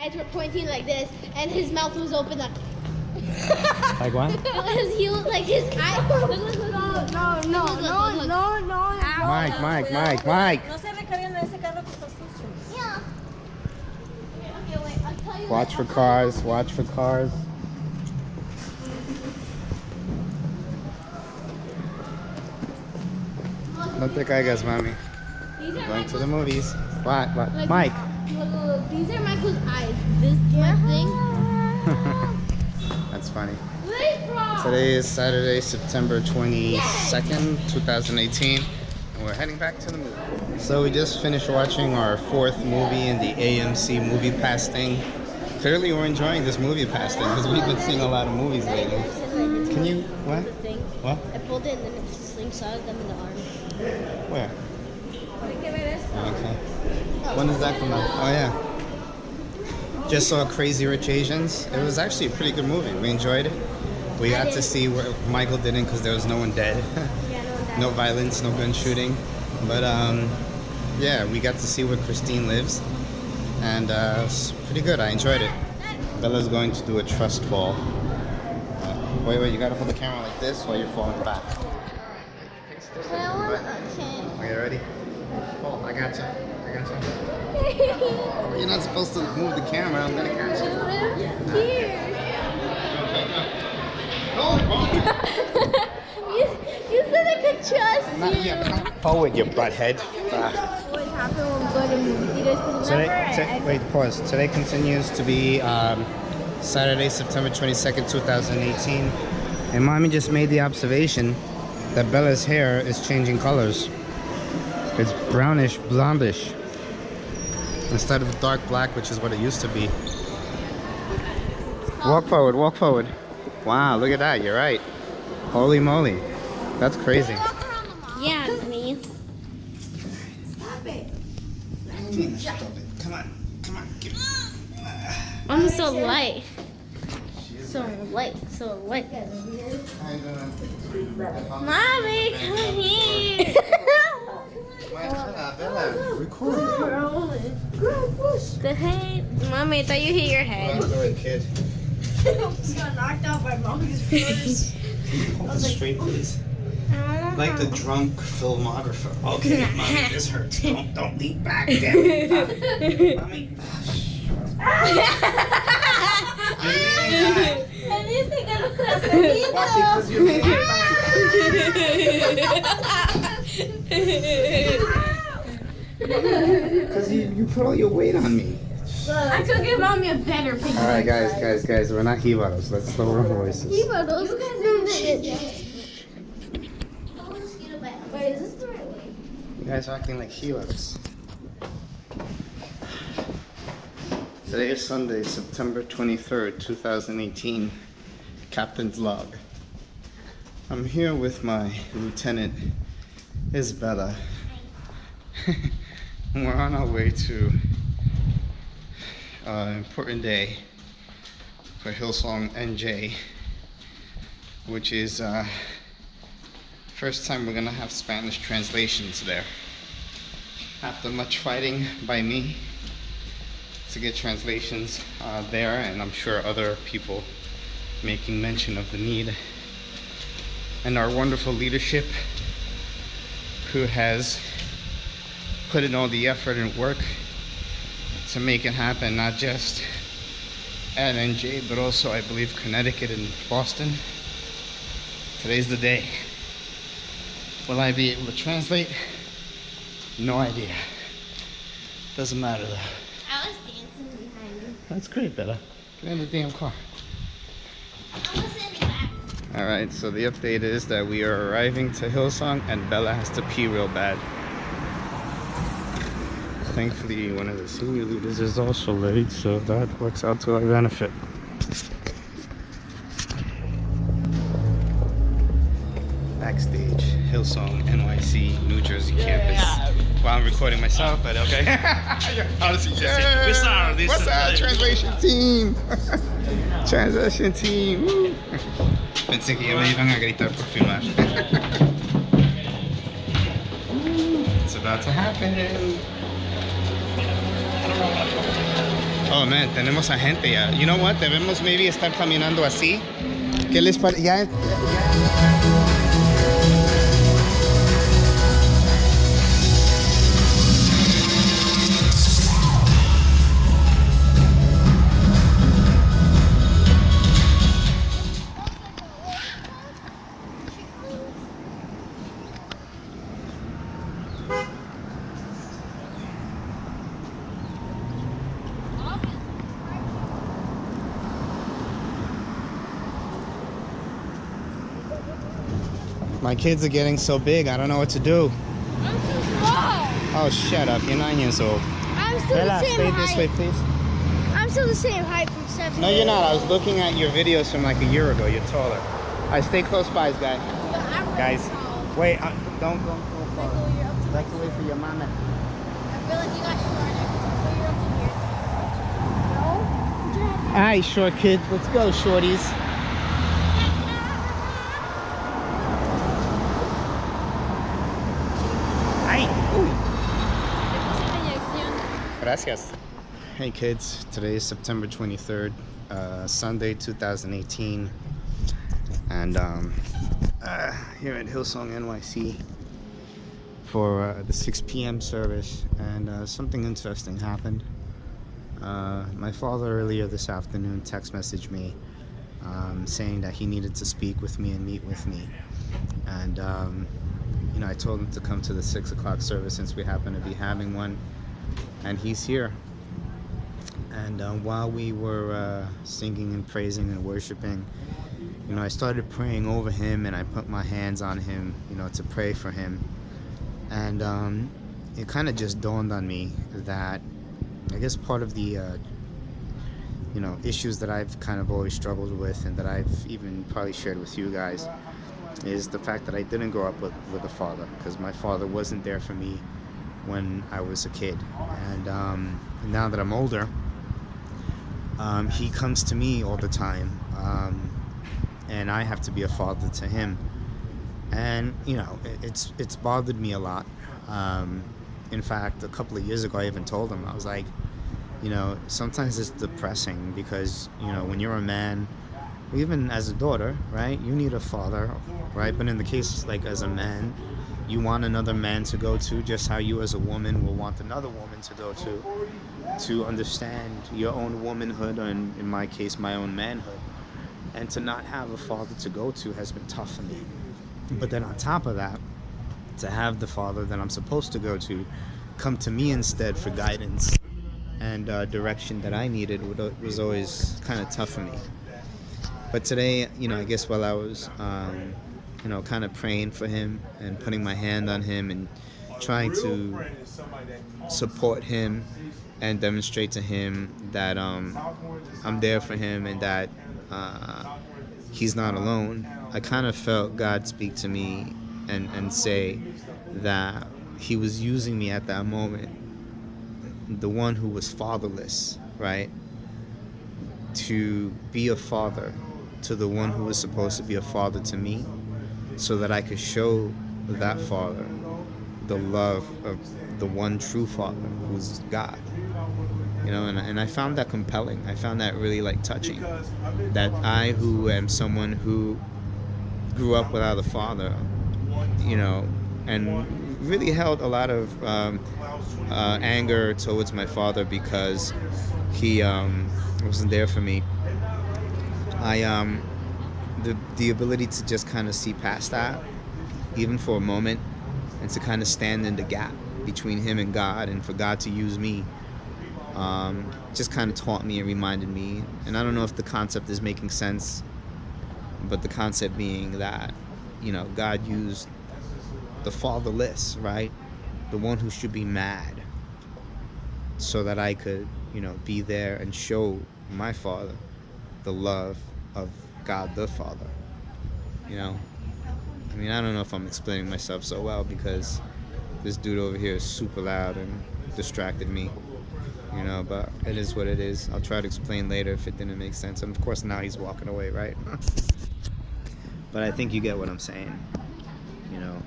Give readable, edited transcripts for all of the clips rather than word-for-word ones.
eyes were pointing like this, and his mouth was open like. Like what? He looked like his eyes. No. Mike. No se recarguen en ese carro que está sucio. Yeah. Okay, wait, I'll tell you. Watch for cars. Watch for cars. No te caigas, mami. These are Going to the Michael's- movies. What? Like- Mike. Look, these are Michael's eyes. This thing. That's funny. Where's Rob? Today is Saturday, September 22nd, 2018. And we're heading back to the movie. So we just finished watching our 4th movie in the AMC Movie Pass thing. Clearly we're enjoying this Movie Pass thing because we've been seeing a lot of movies lately. Can you, what? Thing. What? I pulled it and then it slingshot them in the arm. Where? Hay que ver esto. Okay. When does that come out? Oh yeah. Just saw Crazy Rich Asians. It was actually a pretty good movie. We enjoyed it. We got to see where Michael didn't because there was no one dead. Yeah, No violence, no gun shooting. But yeah, we got to see where Christine lives. And it's pretty good. I enjoyed it. Bella's going to do a trust fall. Wait, you gotta hold the camera like this while you're falling back. Are you ready? Oh, I got you. You're not supposed to move the camera. I'm gonna catch you. You said I could trust Not you. yet. Come forward, you butthead. What happened when we go to movie theaters? Wait, pause. Today continues to be Saturday, September 22nd, 2018. And Mommy just made the observation that Bella's hair is changing colors. It's brownish, blondish. Instead of dark black, which is what it used to be. Walk forward. Wow, look at that. You're right. Holy moly. That's crazy. Yeah, me. Come on. Give it. I'm so light. So light. Mommy, come here. Bella, record. The head. Mommy, I thought you hit your head. Go ahead, kid. Got knocked out by mommy's purse. Hold it straight, please. Like the drunk filmographer. Okay, Mommy, this hurts. Don't lean back, damn it. Mommy. Why? Because you're leaning back. Because you put all your weight on me. I could give mommy a better picture. All right, guys, we're not jibaros. Let's lower our voices. Those guys do this. Wait, is this the right way? You guys are acting like jibaros. Today is Sunday, September 23rd, 2018. Captain's log. I'm here with my lieutenant, Isabella. We're on our way to an important day for Hillsong NJ, which is first time we're gonna have Spanish translations there. After much fighting by me to get translations there, and I'm sure other people making mention of the need, and our wonderful leadership who has put in all the effort and work to make it happen, not just at NJ, but also I believe Connecticut and Boston. Today's the day. Will I be able to translate? No idea. Doesn't matter though. I was dancing behind you. That's great, Bella. Get in the damn car. I was in the back. Alright, so the update is that we are arriving to Hillsong and Bella has to pee real bad. Thankfully, one of the senior leaders is also late, so that works out to our benefit. Backstage, Hillsong, NYC, New Jersey campus. While I'm recording myself, but okay. Honestly, what's up, translation team? Translation team. Woo. Pensé que ya me iban a gritar por filmar. It's about to happen. Oh man, tenemos a gente ya. You know what? Debemos maybe estar caminando así. ¿Qué les parece? Ya. My kids are getting so big, I don't know what to do. I'm so small. Oh, shut up. You're 9 years old. I'm still Bella, the same stay height. this way, please. I'm still the same height from 7. No, you're not. I was looking at your videos from like a year ago. You're taller. All right, stay close by, guys. But I'm really Guys, tall. wait. Don't go far. Michael, you're up to That's the way for your mama. I feel like you got shorter. So you're up to here. No? Put your head All right, short kids. Let's go, shorties. Gracias. Hey kids, today is September 23rd, Sunday 2018, and here at Hillsong NYC for the 6 p.m. service, and something interesting happened. My father earlier this afternoon text messaged me saying that he needed to speak with me and meet with me, and you know, I told him to come to the 6 o'clock service since we happen to be having one. And he's here. And while we were singing and praising and worshiping, you know, I started praying over him, and I put my hands on him, you know, to pray for him. And it kind of just dawned on me that I guess part of the you know, issues that I've kind of always struggled with, and that I've even probably shared with you guys, is the fact that I didn't grow up with a father, because my father wasn't there for me when I was a kid. And now that I'm older, he comes to me all the time, and I have to be a father to him. And you know, it's bothered me a lot. In fact, a couple of years ago, I even told him, I was like, you know, sometimes it's depressing, because you know, when you're a man, even as a daughter, right, you need a father, right? But in the case, like, as a man, you want another man to go to, just how you as a woman will want another woman to go to understand your own womanhood, or in my case, my own manhood. And to not have a father to go to has been tough for me. But then on top of that, to have the father that I'm supposed to go to come to me instead for guidance and direction that I needed was always kind of tough for me. But today, you know, I guess while I was you know, kind of praying for him and putting my hand on him and trying to support him and demonstrate to him that I'm there for him, and that he's not alone, I kind of felt God speak to me and say that he was using me at that moment, the one who was fatherless, right, to be a father to the one who was supposed to be a father to me, so that I could show that father the love of the one true father, who's God. You know, and I found that compelling. I found that really, like, touching, that I, who am someone who grew up without a father, you know, and really held a lot of anger towards my father because he wasn't there for me. The ability to just kind of see past that, even for a moment, and to kind of stand in the gap between him and God, and for God to use me, just kind of taught me and reminded me. And I don't know if the concept is making sense, but the concept being that, you know, God used the fatherless, right, the one who should be mad, so that I could, you know, be there and show my father the love of God the Father. You know, I mean, I don't know if I'm explaining myself so well, because this dude over here is super loud and distracted me, you know, but it is what it is. I'll try to explain later if it didn't make sense. And of course now he's walking away, right? But I think you get what I'm saying. You know,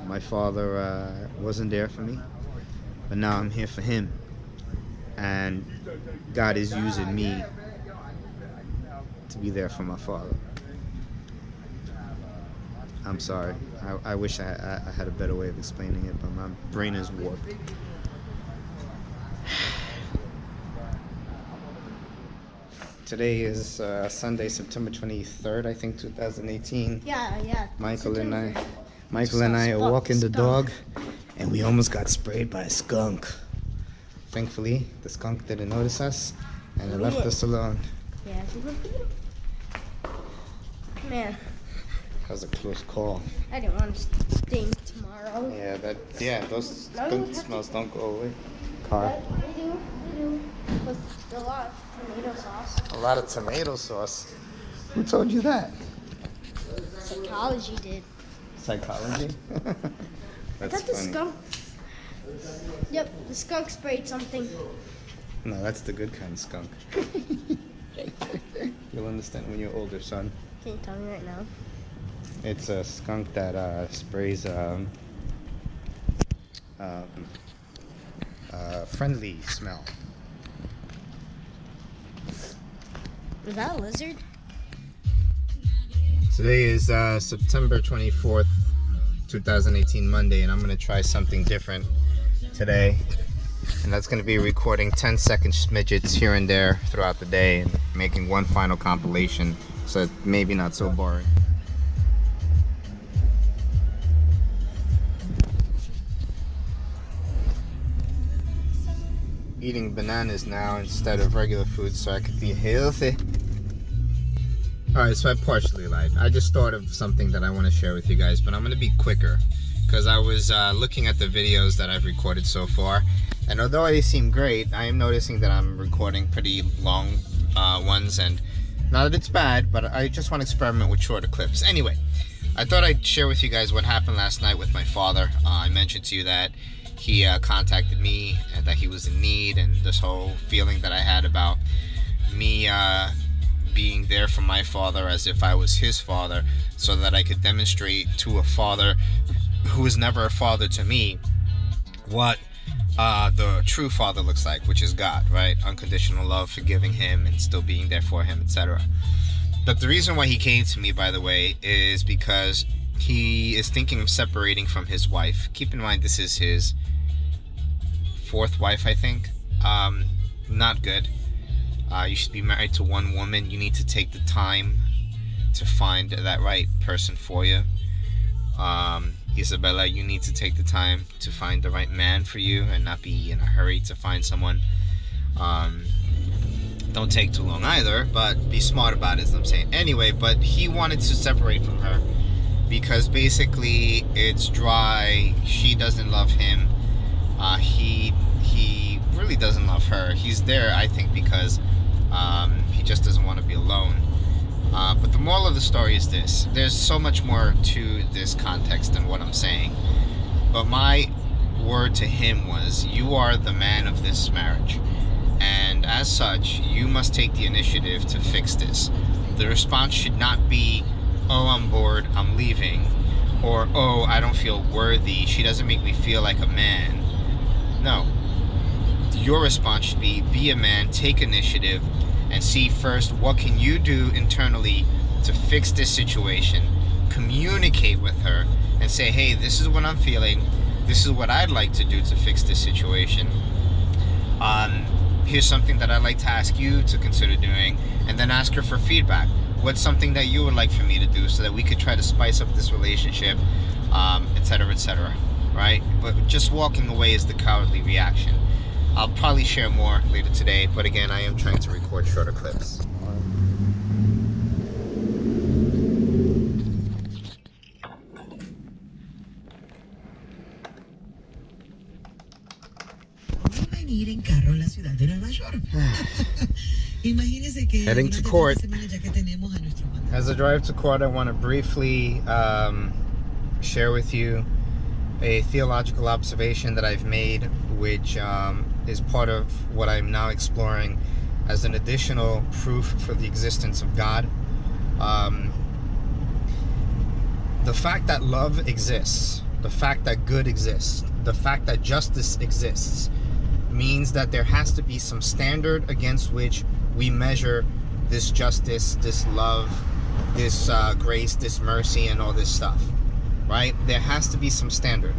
my father wasn't there for me, but now I'm here for him. and God is using me to be there for my father. I'm sorry. I wish I had a better way of explaining it, but my brain is warped. Today is Sunday, September 23rd, I think, 2018. Yeah. Michael and I are walking the dog, and we almost got sprayed by a skunk. Thankfully, the skunk didn't notice us, and it left us alone. Yeah. Man, That was a close call. I didn't want to stink tomorrow. Yeah, those skunk smells don't go away. Car. But they do. With a lot of tomato sauce. A lot of tomato sauce. Who told you that? Psychology did. Psychology? I That's thought the funny. skunk. Yep, the skunk sprayed something. No, that's the good kind of skunk. You'll understand when you're older, son. Can you tell me right now? It's a skunk that sprays friendly smell. Was that a lizard? Today is September 24th, 2018, Monday, and I'm going to try something different today. And that's going to be recording 10-second smidgets here and there throughout the day and making one final compilation, so it's maybe not so boring. Eating bananas now instead of regular food so I could be healthy. Alright, so I partially lied. I just thought of something that I want to share with you guys, but I'm going to be quicker because I was looking at the videos that I've recorded so far, and although they seem great, I am noticing that I'm recording pretty long ones, and not that it's bad, but I just want to experiment with shorter clips. Anyway, I thought I'd share with you guys what happened last night with my father. I mentioned to you that he contacted me and that he was in need, and this whole feeling that I had about me being there for my father as if I was his father, so that I could demonstrate to a father who was never a father to me what the true father looks like, which is God, right? Unconditional love, forgiving him and still being there for him, etc. But the reason why he came to me, by the way, is because he is thinking of separating from his wife. Keep in mind, this is his fourth wife, I think. Not good. You should be married to one woman. You need to take the time to find that right person for you. Isabella, you need to take the time to find the right man for you and not be in a hurry to find someone. Don't take too long either, but be smart about it, as I'm saying. Anyway, but he wanted to separate from her because basically it's dry. She doesn't love him. He really doesn't love her. He's there, I think, because he just doesn't want to be alone. But the moral of the story is this: there's so much more to this context than what I'm saying. But my word to him was, you are the man of this marriage, and as such you must take the initiative to fix this. The response should not be, oh, I'm bored, I'm leaving, or oh, I don't feel worthy, she doesn't make me feel like a man. No, your response should be a man, take initiative, and see first what can you do internally to fix this situation. Communicate with her and say, hey, this is what I'm feeling, this is what I'd like to do to fix this situation. Here's something that I'd like to ask you to consider doing, and then ask her for feedback. What's something that you would like for me to do so that we could try to spice up this relationship, etc., etc., right? But just walking away is the cowardly reaction. I'll probably share more later today, but again, I am trying to record shorter clips. venir en carro a la ciudad de Nueva York. Imagínese que Heading to court. ya que tenemos a nuestro mandatario. As I drive to court, I want to briefly share with you a theological observation that I've made, which is part of what I'm now exploring as an additional proof for the existence of God. The fact that love exists, the fact that good exists, the fact that justice exists, means that there has to be some standard against which we measure this justice, this love, this grace, this mercy, and all this stuff, right? There has to be some standard.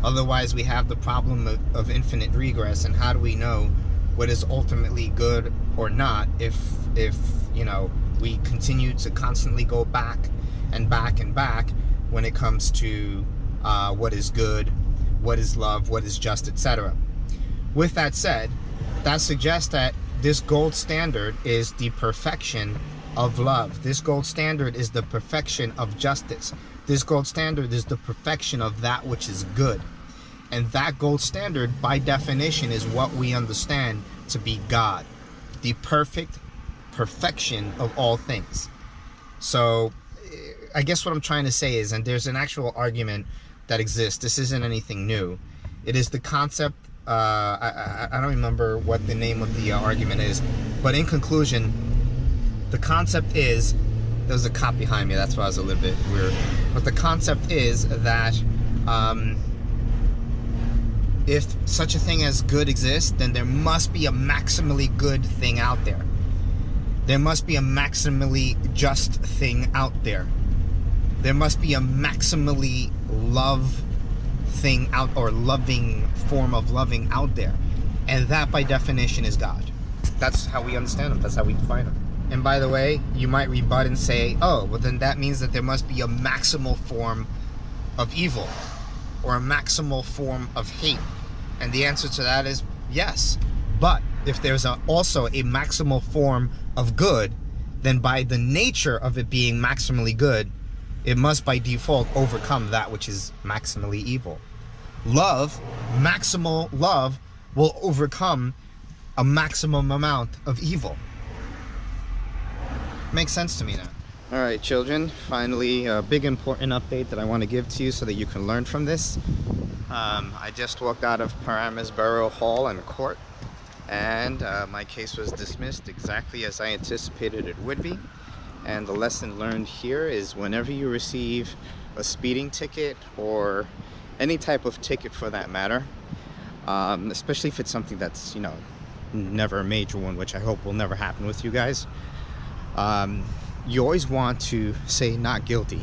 Otherwise, we have the problem of infinite regress. And how do we know what is ultimately good or not if you know, we continue to constantly go back and back and back when it comes to what is good, what is love, what is just, etc. With that said, that suggests that this gold standard is the perfection of love. This gold standard is the perfection of justice. This gold standard is the perfection of that which is good. And that gold standard, by definition, is what we understand to be God, the perfection of all things. So I guess what I'm trying to say is, and there's an actual argument that exists, this isn't anything new. It is the concept, I don't remember what the name of the argument is, but in conclusion, the concept is, there's a cop behind me, that's why I was a little bit weird, but the concept is that if such a thing as good exists, then there must be a maximally good thing out there. There must be a maximally just thing out there. There must be a maximally love thing out, or loving form of loving out there. And that by definition is God. That's how we understand him. That's how we define him. And by the way, you might rebut and say, oh, well then that means that there must be a maximal form of evil or a maximal form of hate. And the answer to that is yes. But if there's also a maximal form of good, then by the nature of it being maximally good, it must by default overcome that which is maximally evil. Love, maximal love, will overcome a maximum amount of evil. Makes sense to me now. All right, children, finally a big important update that I want to give to you so that you can learn from this. I just walked out of Paramus Borough Hall and Court, and my case was dismissed exactly as I anticipated it would be. And the lesson learned here is whenever you receive a speeding ticket or any type of ticket for that matter, especially if it's something that's, you know, never a major one, which I hope will never happen with you guys, you always want to say not guilty.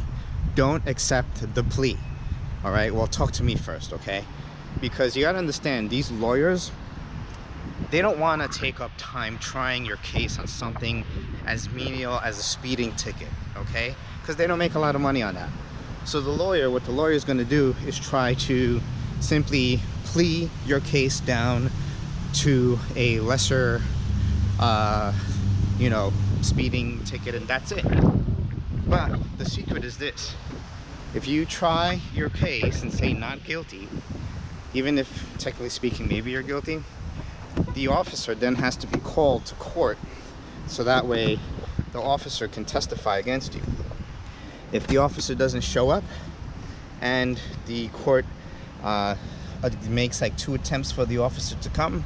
Don't accept the plea. All right, well, talk to me first, okay? Because you gotta understand, these lawyers, they don't want to take up time trying your case on something as menial as a speeding ticket, okay? Because they don't make a lot of money on that. So the lawyer, what the lawyer is going to do is try to simply plea your case down to a lesser, you know, speeding ticket, and that's it. But the secret is this: if you try your case and say not guilty, even if technically speaking maybe you're guilty, the officer then has to be called to court, so that way the officer can testify against you. If the officer doesn't show up and the court makes like 2 attempts for the officer to come,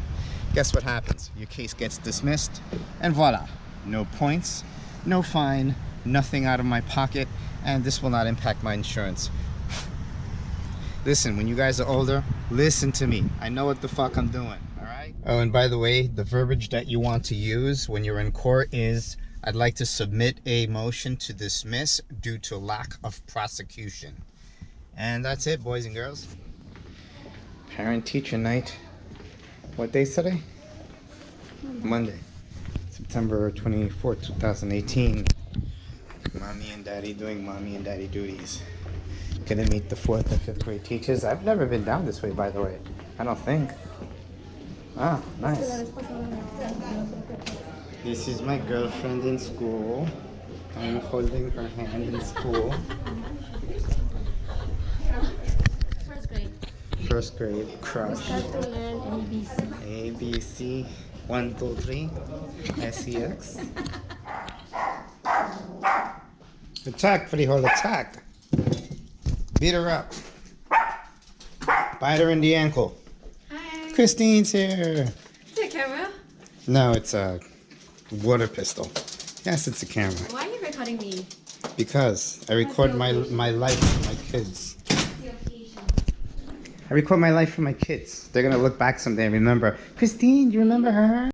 guess what happens? Your case gets dismissed, and voila, no points, no fine, nothing out of my pocket, and this will not impact my insurance. Listen, when you guys are older, listen to me. I know what the fuck I'm doing. Oh, and by the way, the verbiage that you want to use when you're in court is, I'd like to submit a motion to dismiss due to lack of prosecution. And that's it, boys and girls. Parent-teacher night. What day is today? Monday. September 24th, 2018. Mommy and daddy doing mommy and daddy duties. Gonna meet the 4th and 5th grade teachers. I've never been down this way, by the way. I don't think. Ah, nice. This is my girlfriend in school. I'm holding her hand in school. First grade. First grade crush. Start to learn ABC. A, B, C, 1, 2, 3, SEX. Attack, frijol, attack. Beat her up. Bite her in the ankle. Hi. Christine's here. Is it a camera? No, it's a water pistol. Yes, it's a camera. Why are you recording me? Because I record my life and my kids. I record my life for my kids. They're gonna look back someday and remember, Christine, do you remember her?